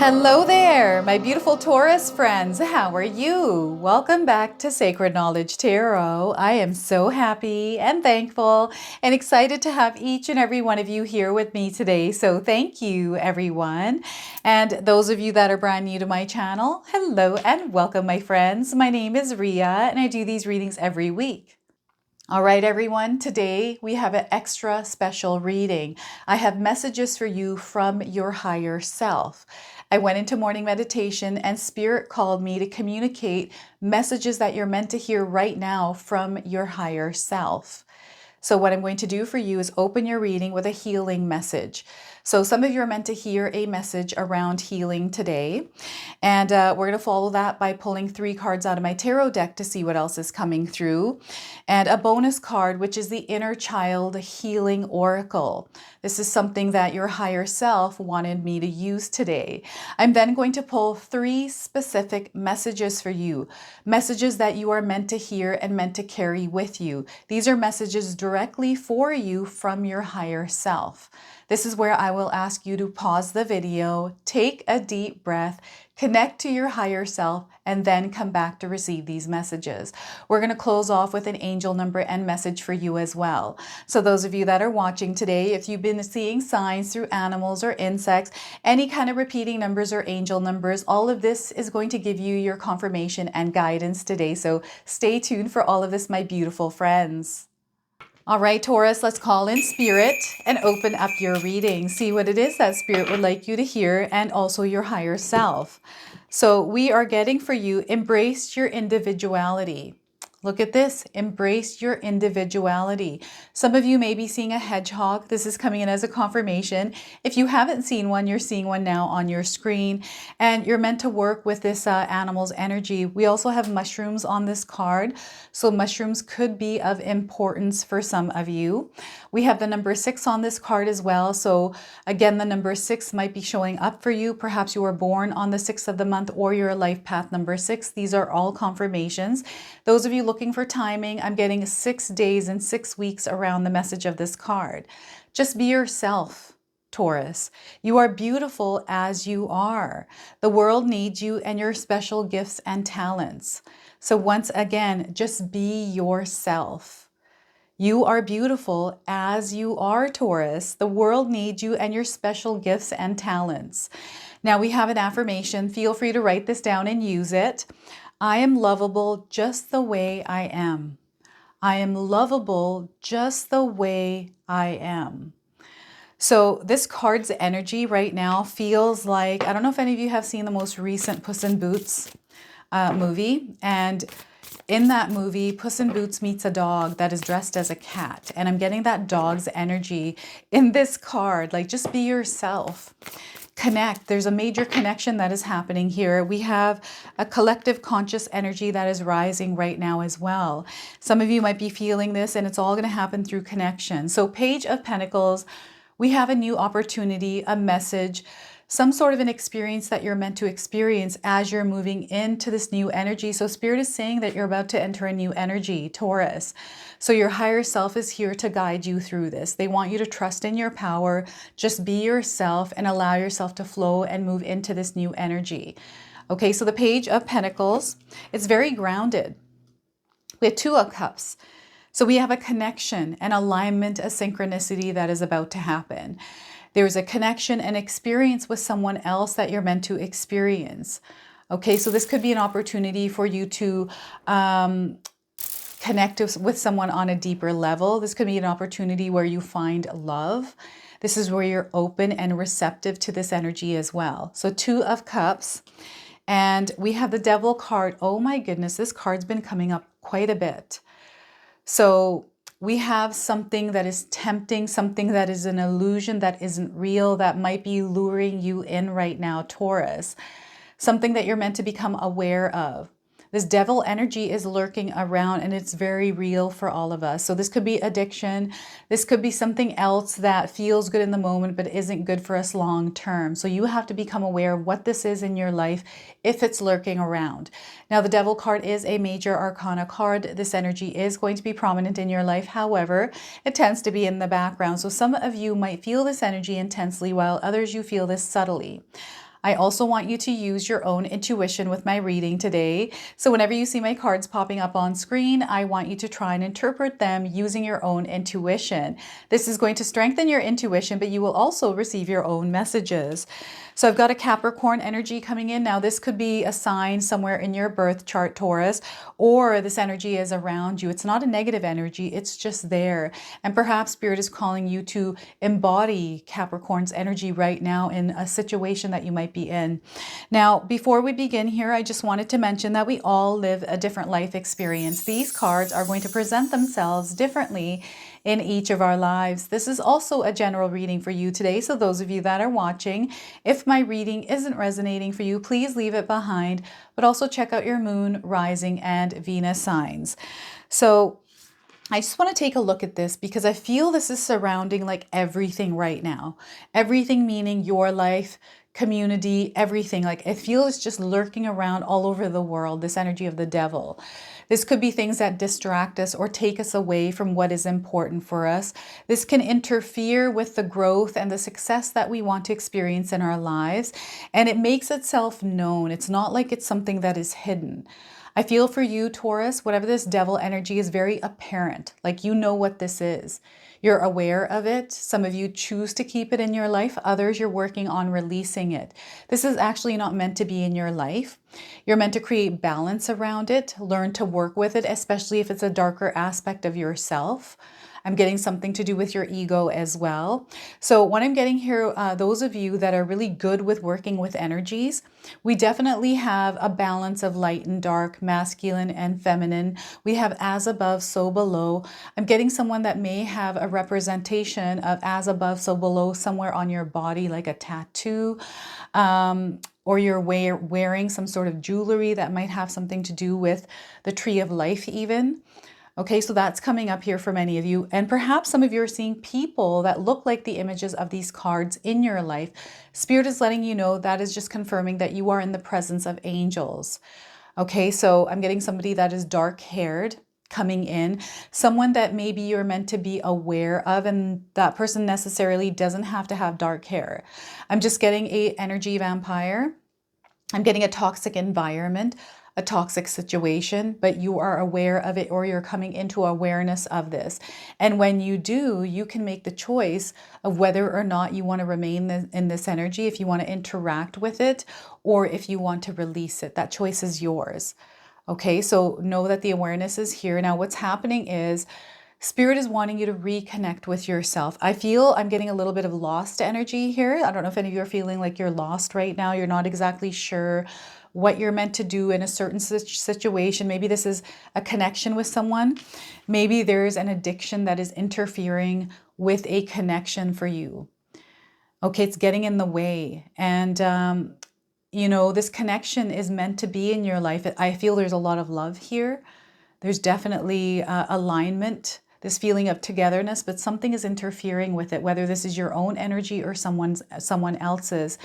Hello there, my beautiful Taurus friends. How are you? Welcome back to Sacred Knowledge Tarot. I am so happy and thankful and excited to have each and every one of you here with me today. So thank you, everyone. And those of you that are brand new to my channel, hello and welcome, my friends. My name is Ria and I do these readings every week. All right, everyone, today we have an extra special reading. I have messages for you from your higher self. I went into morning meditation and Spirit called me to communicate messages that you're meant to hear right now from your higher self. So what I'm going to do for you is open your reading with a healing message. So some of you are meant to hear a message around healing today. And we're going to follow that by pulling 3 cards out of my tarot deck to see what else is coming through. And a bonus card, which is the Inner Child Healing Oracle. This is something that your higher self wanted me to use today. I'm then going to pull 3 specific messages for you. Messages that you are meant to hear and meant to carry with you. These are messages directly for you from your higher self. This is where I will ask you to pause the video, take a deep breath, connect to your higher self, and then come back to receive these messages. We're going to close off with an angel number and message for you as well. So those of you that are watching today, if you've been seeing signs through animals or insects, any kind of repeating numbers or angel numbers, all of this is going to give you your confirmation and guidance today. So stay tuned for all of this, my beautiful friends. All right, Taurus, let's call in Spirit and open up your reading. See what it is that Spirit would like you to hear and also your higher self. So we are getting for you, embrace your individuality. Look at this, embrace your individuality. Some of you may be seeing a hedgehog. This is coming in as a confirmation. If you haven't seen one, you're seeing one now on your screen, and you're meant to work with this animal's energy. We also have mushrooms on this card, so mushrooms could be of importance for some of you. We have the number 6 on this card as well, so again, the number 6 might be showing up for you. Perhaps you were born on the 6th of the month or your life path number 6. These are all confirmations. Those of you looking for timing, I'm getting 6 days and 6 weeks around the message of this card. Just be yourself, Taurus. You are beautiful as you are. The world needs you and your special gifts and talents. So once again, just be yourself. You are beautiful as you are, Taurus. The world needs you and your special gifts and talents. Now we have an affirmation. Feel free to write this down and use it. I am lovable just the way I am. I am lovable just the way I am. So this card's energy right now feels like, I don't know if any of you have seen the most recent Puss in Boots movie. And in that movie, Puss in Boots meets a dog that is dressed as a cat. And I'm getting that dog's energy in this card. Like, just be yourself. Connect. There's a major connection that is happening here. We have a collective conscious energy that is rising right now as well. Some of you might be feeling this, and it's all going to happen through connection. So Page of Pentacles, we have a new opportunity, a message, some sort of an experience that you're meant to experience as you're moving into this new energy. So Spirit is saying that you're about to enter a new energy, Taurus. So your higher self is here to guide you through this. They want you to trust in your power, just be yourself and allow yourself to flow and move into this new energy. Okay, so the Page of Pentacles, it's very grounded. We have 2 of Cups. So we have a connection, an alignment, a synchronicity that is about to happen. There's a connection and experience with someone else that you're meant to experience. Okay, so this could be an opportunity for you to connect with someone on a deeper level. This could be an opportunity where you find love. This is where you're open and receptive to this energy as well. So 2 of Cups, and we have the Devil card. Oh my goodness, this card's been coming up quite a bit. So we have something that is tempting, something that is an illusion that isn't real, that might be luring you in right now, Taurus. Something that you're meant to become aware of. This devil energy is lurking around and it's very real for all of us. So this could be addiction. This could be something else that feels good in the moment but isn't good for us long term. So you have to become aware of what this is in your life if it's lurking around. Now the Devil card is a major arcana card. This energy is going to be prominent in your life. However, it tends to be in the background. So some of you might feel this energy intensely while others you feel this subtly. I also want you to use your own intuition with my reading today. So whenever you see my cards popping up on screen, I want you to try and interpret them using your own intuition. This is going to strengthen your intuition, but you will also receive your own messages. So I've got a Capricorn energy coming in. Now this could be a sign somewhere in your birth chart, Taurus, or this energy is around you. It's not a negative energy, it's just there. And perhaps Spirit is calling you to embody Capricorn's energy right now in a situation that you might be in. Now, before we begin here, I just wanted to mention that we all live a different life experience. These cards are going to present themselves differently in each of our lives. This is also a general reading for you today. So those of you that are watching, if my reading isn't resonating for you, please leave it behind, but also check out your moon, rising, and Venus signs. So I just want to take a look at this because I feel this is surrounding like everything right now. Everything meaning your life, community, everything. Like I feel it's just lurking around all over the world, this energy of the devil. This could be things that distract us or take us away from what is important for us. This can interfere with the growth and the success that we want to experience in our lives. And it makes itself known. It's not like it's something that is hidden. I feel for you, Taurus, whatever this devil energy is very apparent. Like you know what this is. You're aware of it. Some of you choose to keep it in your life. Others, you're working on releasing it. This is actually not meant to be in your life. You're meant to create balance around it, learn to work with it, especially if it's a darker aspect of yourself. I'm getting something to do with your ego as well. So what I'm getting here, those of you that are really good with working with energies, we definitely have a balance of light and dark, masculine and feminine. We have as above, so below. I'm getting someone that may have a representation of as above, so below somewhere on your body, like a tattoo, or you're wearing some sort of jewelry that might have something to do with the tree of life even. Okay, so that's coming up here for many of you. And perhaps some of you are seeing people that look like the images of these cards in your life. Spirit is letting you know that is just confirming that you are in the presence of angels. Okay, so I'm getting somebody that is dark-haired coming in, someone that maybe you're meant to be aware of, and that person necessarily doesn't have to have dark hair. I'm just getting a energy vampire. I'm getting a toxic environment, a toxic situation, but you are aware of it or you're coming into awareness of this. And when you do, you can make the choice of whether or not you want to remain in this energy, if you want to interact with it, or if you want to release it. That choice is yours. Okay, so know that the awareness is here. Now, what's happening is Spirit is wanting you to reconnect with yourself. I feel I'm getting a little bit of lost energy here. I don't know if any of you are feeling like you're lost right now. You're not exactly sure what you're meant to do in a certain situation. Maybe this is a connection with someone. Maybe there's an addiction that is interfering with a connection for you. Okay, it's getting in the way. And, you know, this connection is meant to be in your life. I feel there's a lot of love here. There's definitely alignment, this feeling of togetherness, but something is interfering with it, whether this is your own energy or someone else's.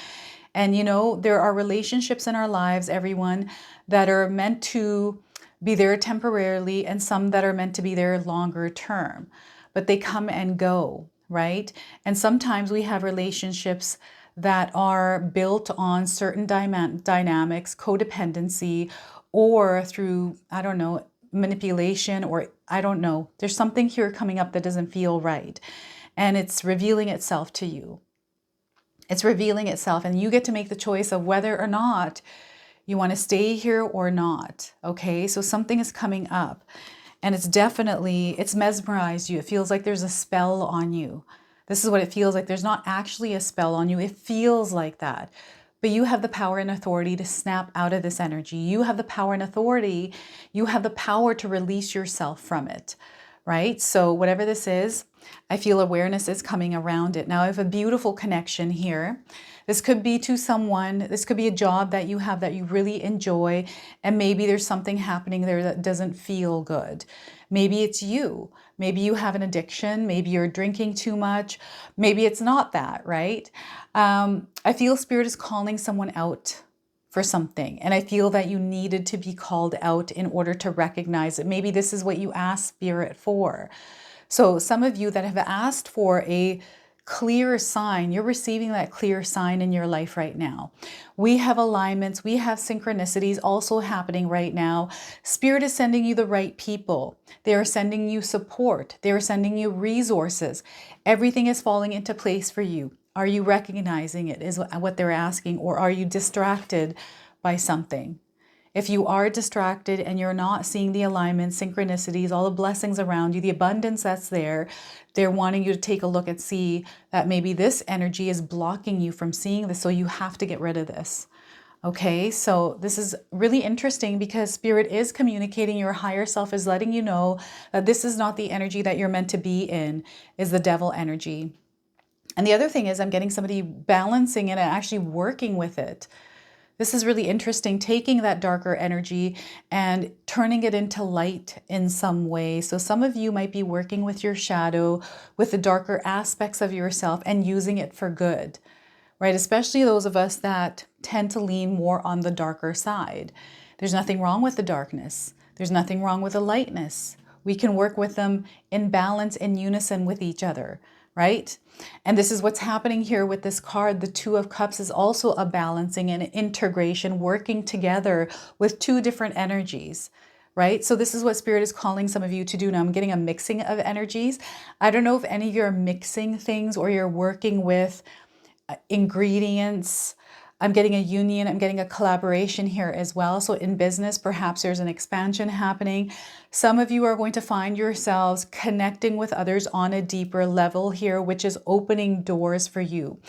And, you know, there are relationships in our lives, everyone, that are meant to be there temporarily and some that are meant to be there longer term, but they come and go, right? And sometimes we have relationships that are built on certain dynamics, codependency, or through, I don't know, manipulation, or I don't know. There's something here coming up that doesn't feel right. And it's revealing itself to you. It's revealing itself, and you get to make the choice of whether or not you want to stay here or not. Okay, so something is coming up, and it's mesmerized you. It feels like there's a spell on you. This is what it feels like. There's not actually a spell on you. It feels like that. But you have the power and authority to snap out of this energy. You have the power and authority. You have the power to release yourself from it, right? So whatever this is, I feel awareness is coming around it. Now I have a beautiful connection here. This could be to someone, this could be a job that you have that you really enjoy, and maybe there's something happening there that doesn't feel good. Maybe it's you. Maybe you have an addiction. Maybe you're drinking too much. Maybe it's not that, right? I feel Spirit is calling someone out for something, and I feel that you needed to be called out in order to recognize it. Maybe this is what you asked Spirit for. So some of you that have asked for a clear sign. You're receiving that clear sign in your life right now. We have alignments, we have synchronicities also happening right now. Spirit is sending you the right people. They are sending you support. They are sending you resources. Everything is falling into place for you. Are you recognizing it is what they're asking, or are you distracted by something? If you are distracted and you're not seeing the alignments, synchronicities, all the blessings around you, the abundance that's there, they're wanting you to take a look and see that maybe this energy is blocking you from seeing this, so you have to get rid of this. Okay, so this is really interesting because Spirit is communicating. Your higher self is letting you know that this is not the energy that you're meant to be in, is the devil energy. And the other thing is I'm getting somebody balancing it and actually working with it. This is really interesting, taking that darker energy and turning it into light in some way. So some of you might be working with your shadow, with the darker aspects of yourself and using it for good, right? Especially those of us that tend to lean more on the darker side. There's nothing wrong with the darkness. There's nothing wrong with the lightness. We can work with them in balance, in unison with each other, right? And this is what's happening here with this card. The Two of Cups is also a balancing and integration, working together with two different energies, right? So this is what Spirit is calling some of you to do. Now I'm getting a mixing of energies. I don't know if any of you are mixing things or you're working with ingredients. I'm getting a union, I'm getting a collaboration here as well. So in business, perhaps there's an expansion happening. Some of you are going to find yourselves connecting with others on a deeper level here, which is opening doors for you.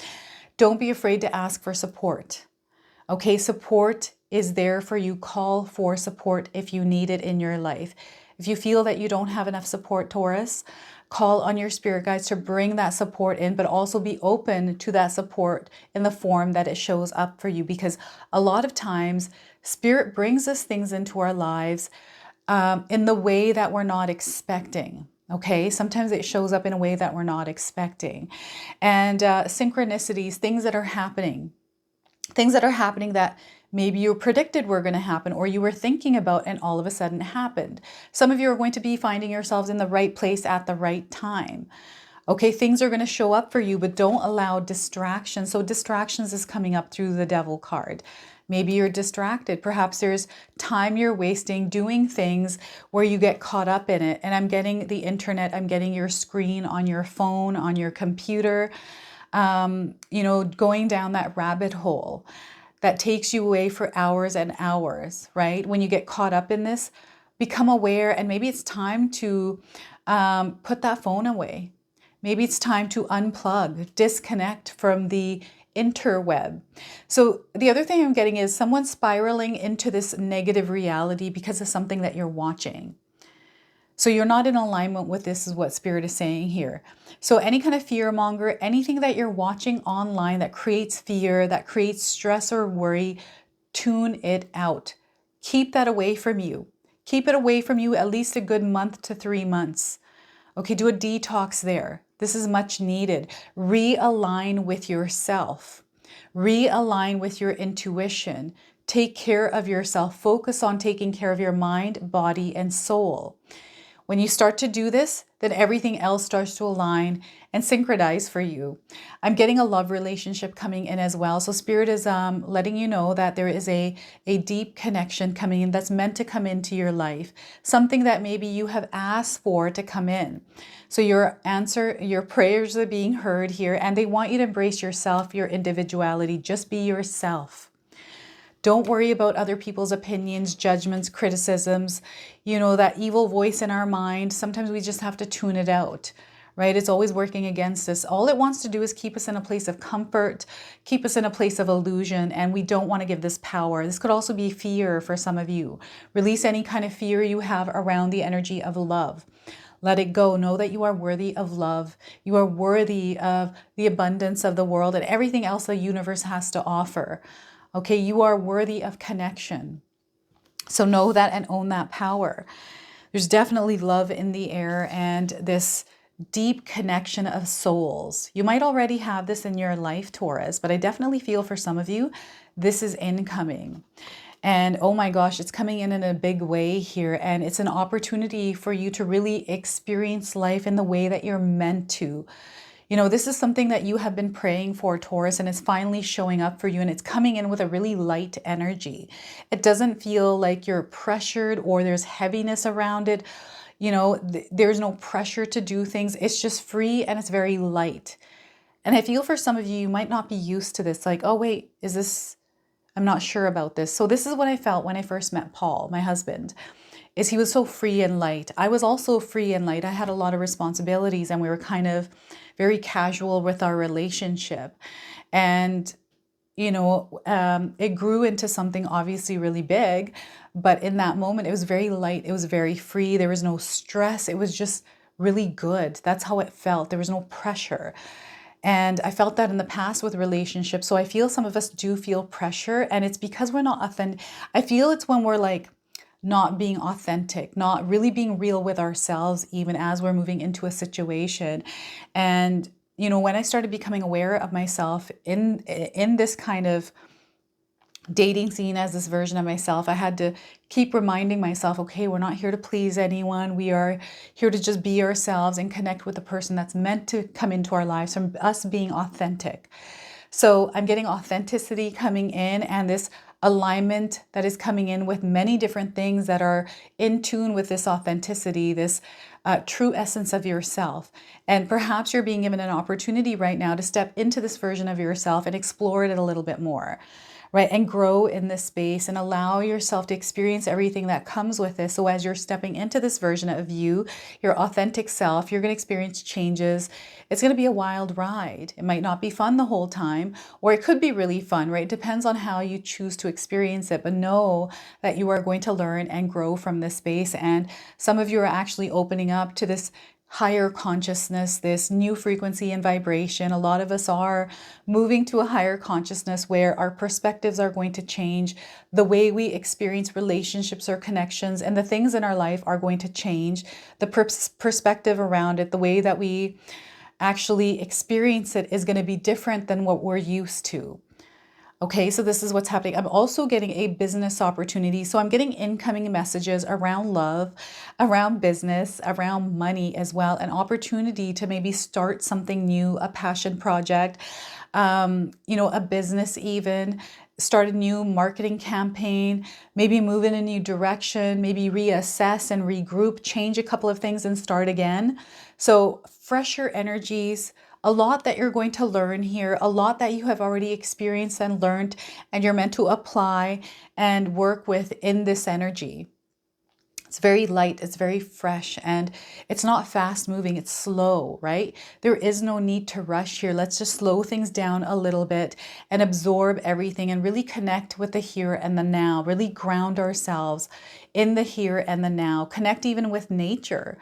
Don't be afraid to ask for support. Okay, support is there for you. Call for support if you need it in your life. If you feel that you don't have enough support, Taurus, call on your spirit guides to bring that support in, but also be open to that support in the form that it shows up for you. Because a lot of times, Spirit brings us things into our lives in the way that we're not expecting. Okay, sometimes it shows up in a way that we're not expecting. And synchronicities, things that are happening that maybe you predicted were going to happen or you were thinking about and all of a sudden happened. Some of you are going to be finding yourselves in the right place at the right time. Okay, things are going to show up for you, but don't allow distractions. So distractions is coming up through the Devil card. Maybe you're distracted. Perhaps there's time you're wasting doing things where you get caught up in it. And I'm getting the internet, I'm getting your screen on your phone, on your computer, going down that rabbit hole that takes you away for hours and hours, right? When you get caught up in this, become aware, and maybe it's time to put that phone away. Maybe it's time to unplug, disconnect from the interweb. So the other thing I'm getting is someone spiraling into this negative reality because of something that you're watching. So you're not in alignment with this, is what Spirit is saying here. So any kind of fear monger, anything that you're watching online that creates fear, that creates stress or worry, tune it out. Keep that away from you. Keep it away from you at least a good month to 3 months. Okay, do a detox there. This is much needed. Realign with yourself. Realign with your intuition. Take care of yourself. Focus on taking care of your mind, body, and soul. When you start to do this, then everything else starts to align and synchronize for you. I'm getting a love relationship coming in as well. So Spirit is letting you know that there is a deep connection coming in that's meant to come into your life. Something that maybe you have asked for to come in. So your prayers are being heard here, and they want you to embrace yourself, your individuality. Just be yourself. Don't worry about other people's opinions, judgments, criticisms, that evil voice in our mind. Sometimes we just have to tune it out, right? It's always working against us. All it wants to do is keep us in a place of comfort, keep us in a place of illusion, and we don't want to give this power. This could also be fear for some of you. Release any kind of fear you have around the energy of love. Let it go. Know that you are worthy of love. You are worthy of the abundance of the world and everything else the universe has to offer. Okay, you are worthy of connection. So know that and own that power. There's definitely love in the air and this deep connection of souls. You might already have this in your life, Taurus, but I definitely feel for some of you, this is incoming. And oh my gosh, it's coming in a big way here. And it's an opportunity for you to really experience life in the way that you're meant to. You know, this is something that you have been praying for, Taurus, and it's finally showing up for you, and it's coming in with a really light energy. It doesn't feel like you're pressured or there's heaviness around it. You know, there's no pressure to do things. It's just free and it's very light. And I feel for some of you, you might not be used to this. Like, oh, wait, is this, I'm not sure about this. So this is what I felt when I first met Paul, my husband, is he was so free and light. I was also free and light. I had a lot of responsibilities and we were kind of very casual with our relationship. And, you know, it grew into something obviously really big. But in that moment, it was very light. It was very free. There was no stress. It was just really good. That's how it felt. There was no pressure. And I felt that in the past with relationships. So I feel some of us do feel pressure, and it's because we're not authentic. I feel it's when we're like not being authentic, not really being real with ourselves, even as we're moving into a situation. And, you know, when I started becoming aware of myself in this kind of dating scene as this version of myself, I had to keep reminding myself, okay, we're not here to please anyone. We are here to just be ourselves and connect with the person that's meant to come into our lives from us being authentic. So I'm getting authenticity coming in, and this alignment that is coming in with many different things that are in tune with this authenticity, this true essence of yourself. And perhaps you're being given an opportunity right now to step into this version of yourself and explore it a little bit more. Right, and grow in this space and allow yourself to experience everything that comes with this. So as you're stepping into this version of you, your authentic self, you're going to experience changes. It's going to be a wild ride. It might not be fun the whole time, or it could be really fun, right? It depends on how you choose to experience it. But know that you are going to learn and grow from this space. And some of you are actually opening up to this higher consciousness, this new frequency and vibration. A lot of us are moving to a higher consciousness where our perspectives are going to change. The way we experience relationships or connections and the things in our life are going to change. The perspective around it, the way that we actually experience it is going to be different than what we're used to. Okay, so this is what's happening. I'm also getting a business opportunity. So I'm getting incoming messages around love, around business, around money as well. An opportunity to maybe start something new, a passion project, you know, a business even, start a new marketing campaign, maybe move in a new direction, maybe reassess and regroup, change a couple of things and start again. So fresher energies, a lot that you're going to learn here, a lot that you have already experienced and learned, and you're meant to apply and work with in this energy. It's very light, it's very fresh, and it's not fast moving, it's slow, right? There is no need to rush here. Let's just slow things down a little bit and absorb everything and really connect with the here and the now, really ground ourselves in the here and the now, connect even with nature.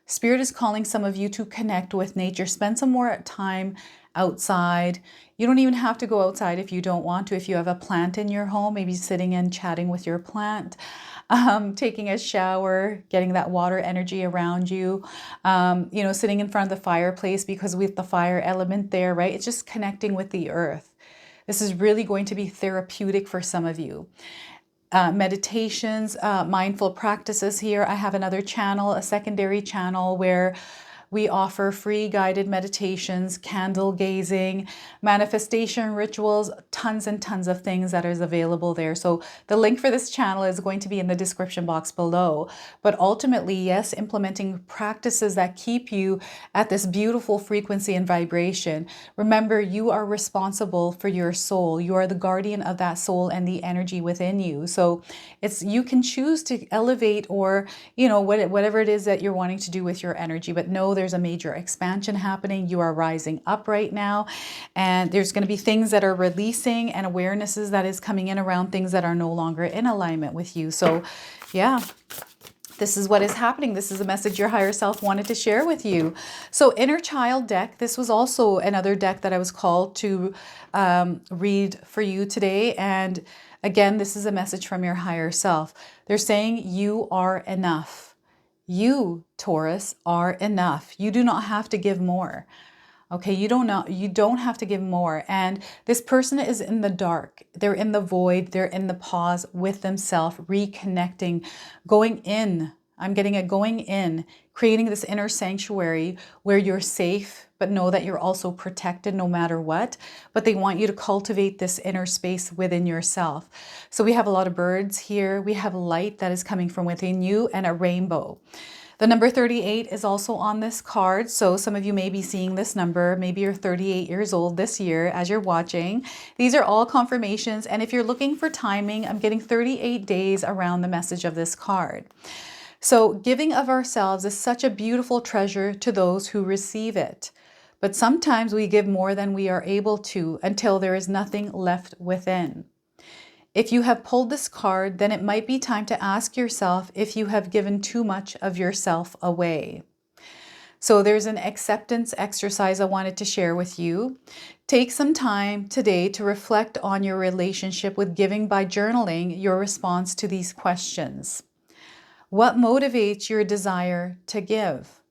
Spirit is calling some of you to connect with nature. Spend some more time outside. You don't even have to go outside if you don't want to. If you have a plant in your home, maybe sitting and chatting with your plant, taking a shower, getting that water energy around you, you know, sitting in front of the fireplace because with the fire element there, right? It's just connecting with the earth. This is really going to be therapeutic for some of you. Meditations, mindful practices here. I have another channel, a secondary channel where we offer free guided meditations, candle gazing, manifestation rituals, tons and tons of things that is available there. So the link for this channel is going to be in the description box below. But ultimately, yes, implementing practices that keep you at this beautiful frequency and vibration. Remember, you are responsible for your soul. You are the guardian of that soul and the energy within you. So it's, you can choose to elevate or, you know, whatever it is that you're wanting to do with your energy, but know there's a major expansion happening. You are rising up right now, and there's going to be things that are releasing and awarenesses that is coming in around things that are no longer in alignment with you. So yeah, this is what is happening. This is a message your higher self wanted to share with you. So inner child deck, this was also another deck that I was called to read for you today. And again, this is a message from your higher self. They're saying you are enough. You, Taurus, are enough. You do not have to give more. Okay, you don't have to give more. And this person is in the dark. They're in the void. They're in the pause with themselves, reconnecting, going in. I'm getting it, going in, creating this inner sanctuary where you're safe, but know that you're also protected no matter what. But they want you to cultivate this inner space within yourself. So we have a lot of birds here. We have light that is coming from within you and a rainbow. The number 38 is also on this card. So some of you may be seeing this number. Maybe you're 38 years old this year as you're watching. These are all confirmations. And if you're looking for timing, I'm getting 38 days around the message of this card. So giving of ourselves is such a beautiful treasure to those who receive it. But sometimes we give more than we are able to until there is nothing left within. If you have pulled this card, then it might be time to ask yourself if you have given too much of yourself away. So there's an acceptance exercise I wanted to share with you. Take some time today to reflect on your relationship with giving by journaling your response to these questions. What motivates your desire to give?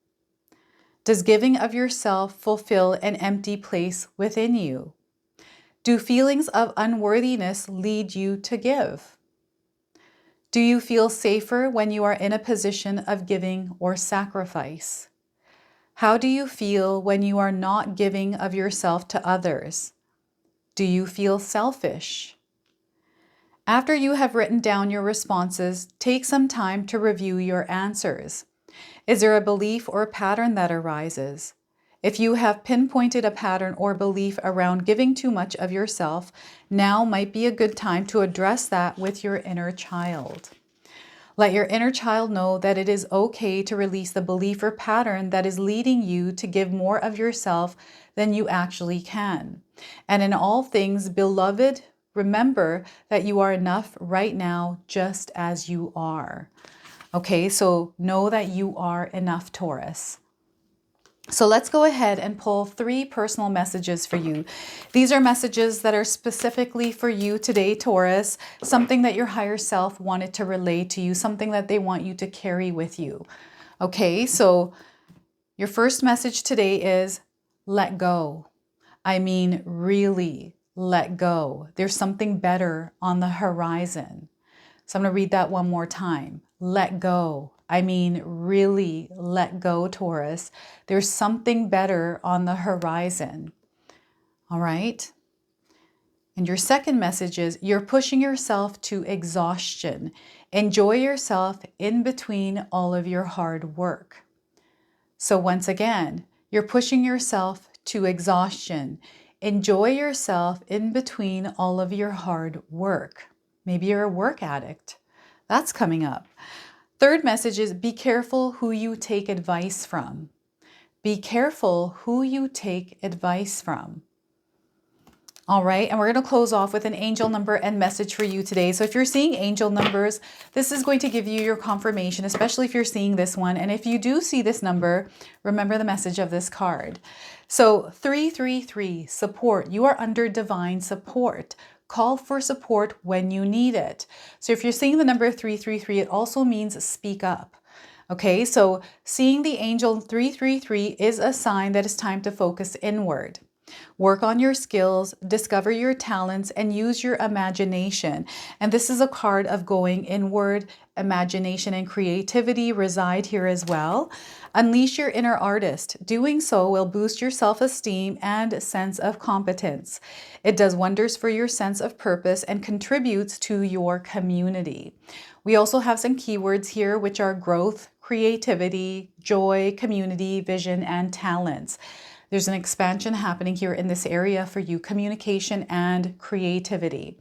Does giving of yourself fulfill an empty place within you? Do feelings of unworthiness lead you to give? Do you feel safer when you are in a position of giving or sacrifice? How do you feel when you are not giving of yourself to others? Do you feel selfish? After you have written down your responses, take some time to review your answers. Is there a belief or pattern that arises? If you have pinpointed a pattern or belief around giving too much of yourself, now might be a good time to address that with your inner child. Let your inner child know that it is okay to release the belief or pattern that is leading you to give more of yourself than you actually can. And in all things, beloved, remember that you are enough right now just as you are. Okay, so know that you are enough, Taurus. So let's go ahead and pull 3 personal messages for you. These are messages that are specifically for you today, Taurus, something that your higher self wanted to relay to you, something that they want you to carry with you. Okay, so your first message today is let go. I mean, really let go. There's something better on the horizon. So I'm going to read that one more time. Let go. I mean, really let go, Taurus. There's something better on the horizon. All right? And your second message is you're pushing yourself to exhaustion. Enjoy yourself in between all of your hard work. So once again, you're pushing yourself to exhaustion. Enjoy yourself in between all of your hard work. Maybe you're a work addict. That's coming up. Third message is be careful who you take advice from. Be careful who you take advice from. All right, and we're going to close off with an angel number and message for you today. So if you're seeing angel numbers, this is going to give you your confirmation, especially if you're seeing this one. And if you do see this number, remember the message of this card. So 333, support. You are under divine support. Call for support when you need it. So if you're seeing the number 333, it also means speak up. Okay, so seeing the angel 333 is a sign that it's time to focus inward. Work on your skills, discover your talents, and use your imagination. And this is a card of going inward. Imagination and creativity reside here as well. Unleash your inner artist. Doing so will boost your self-esteem and sense of competence. It does wonders for your sense of purpose and contributes to your community. We also have some keywords here, which are growth, creativity, joy, community, vision, and talents. There's an expansion happening here in this area for you, communication and creativity.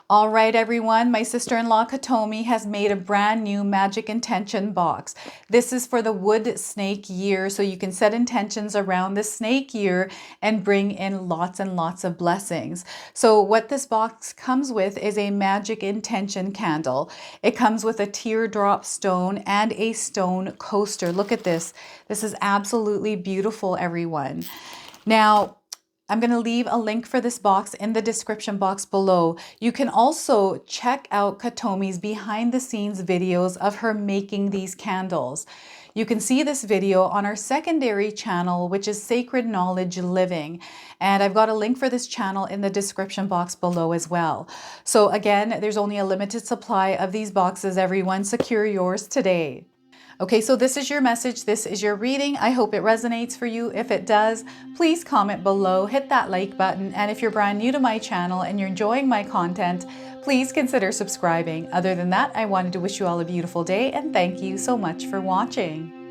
All right, everyone, my sister-in-law Katomi has made a brand new magic intention box. This is for the wood snake year, so you can set intentions around the snake year and bring in lots and lots of blessings. So what this box comes with is a magic intention candle. It comes with a teardrop stone and a stone coaster. Look at this. This is absolutely beautiful, everyone. Now, I'm going to leave a link for this box in the description box below. You can also check out Katomi's behind the scenes videos of her making these candles. You can see this video on our secondary channel, which is Sacred Knowledge Living. And I've got a link for this channel in the description box below as well. So again, there's only a limited supply of these boxes, everyone. Secure yours today. Okay, so this is your message. This is your reading. I hope it resonates for you. If it does, please comment below, hit that like button. And if you're brand new to my channel and you're enjoying my content, please consider subscribing. Other than that, I wanted to wish you all a beautiful day and thank you so much for watching.